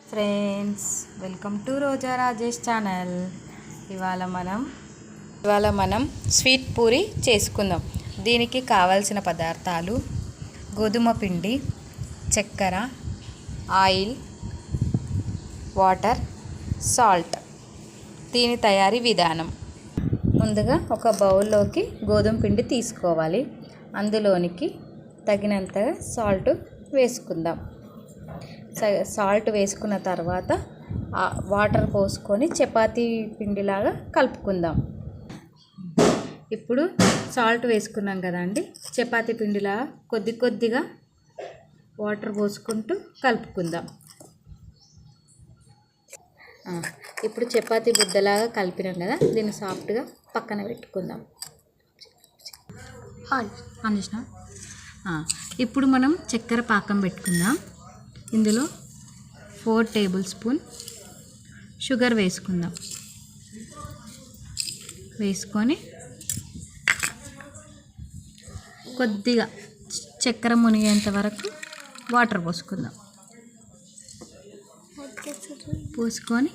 Friends, welcome to Roja Rajesh channel. ఇవాళ మనం sweet puri చేసుకుందాం. దీనికి కావాల్సిన పదార్థాలు: గోధుమ పిండి, చక్కెర, ఆయిల్, వాటర్, సాల్ట్. దీని తయారీ విధానం: ముందుగా ఒక బౌల్లోకి గోధుమ పిండి తీసుకోవాలి. అందులోనికి తగినంతగా సాల్ట్ వేసుకుందాం. సాల్ట్ వేసుకున్న తర్వాత వాటర్ పోసుకొని చపాతీ పిండిలాగా కలుపుకుందాం. ఇప్పుడు సాల్ట్ వేసుకున్నాం కదండి, చపాతీ పిండిలాగా కొద్ది కొద్దిగా వాటర్ పోసుకుంటూ కలుపుకుందాం. ఇప్పుడు చపాతీ ముద్దలాగా కలిపినాం కదా, దీన్ని సాఫ్ట్గా పక్కన పెట్టుకుందాం. ఇప్పుడు మనం చక్కెర పాకం పెట్టుకుందాం. ఇందులో 4 టేబుల్ స్పూన్ షుగర్ వేసుకుందాం. వేసుకొని కొద్దిగా చక్కెర మునిగేంత వరకు వాటర్ పోసుకుందాం. పోసుకొని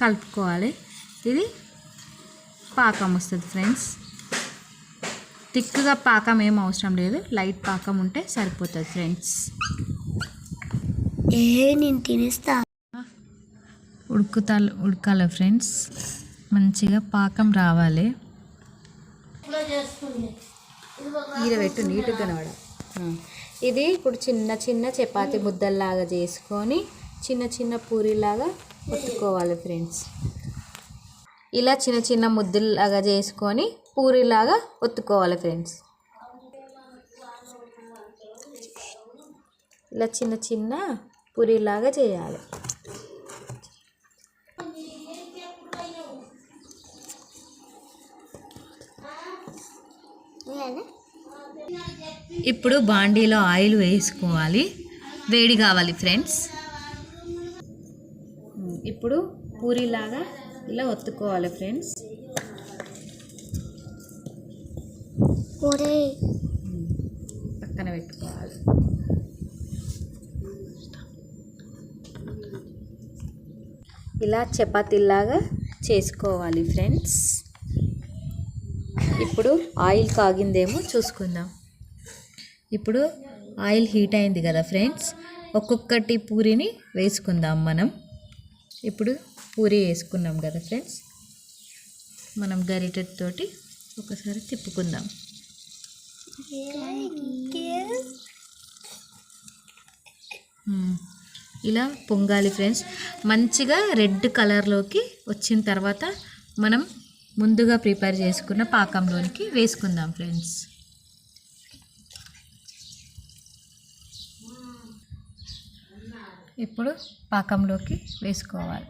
కలుపుకోవాలి. ఇది పాకం వస్తుంది ఫ్రెండ్స్. థిక్గా పాకం ఏం అవసరం లేదు, లైట్ పాకం ఉంటే సరిపోతుంది ఫ్రెండ్స్. నేను తినేస్తా. ఉడకాలి ఫ్రెండ్స్, మంచిగా పాకం రావాలి. ఈరబెట్టు నీట్గా కనబడ. ఇది ఇప్పుడు చిన్న చిన్న చపాతీ ముద్దల్లాగా చేసుకొని చిన్న చిన్న పూరీలాగా ఒత్తుకోవాలి ఫ్రెండ్స్. ఇలా చిన్న చిన్న ముద్దల్లాగా చేసుకొని పూరీలాగా ఒత్తుకోవాలి ఫ్రెండ్స్. ఇలా చిన్న చిన్న పూరీలాగా చేయాలి. ఇప్పుడు బాండీలో ఆయిల్ వేసుకోవాలి, వేడి కావాలి ఫ్రెండ్స్. ఇప్పుడు పూరీలాగా ఇలా ఒత్తుకోవాలి ఫ్రెండ్స్. పక్కన పెట్టుకోవాలి. ఇలా చపాతీలాగా చేసుకోవాలి ఫ్రెండ్స్. ఇప్పుడు ఆయిల్ కాగిందేమో చూసుకుందాం. ఇప్పుడు ఆయిల్ హీట్ అయింది కదా ఫ్రెండ్స్, ఒక్కొక్కటి పూరీని వేసుకుందాం మనం. ఇప్పుడు పూరీ వేసుకున్నాం కదా ఫ్రెండ్స్, మనం గరిటెతోటి ఒకసారి తిప్పుకుందాం. ఇలా పొంగాలి ఫ్రెండ్స్. మంచిగా రెడ్ కలర్లోకి వచ్చిన తర్వాత మనం ముందుగా ప్రిపేర్ చేసుకున్న పాకంలోనికి వేసుకుందాం ఫ్రెండ్స్. ఇప్పుడు పాకంలోకి వేసుకోవాలి.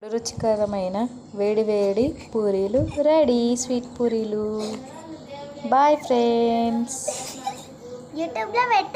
రుచికరమైన వేడి వేడి పూరీలు రెడీ, స్వీట్ పూరీలు. Bye friends. యూట్యూబ్లో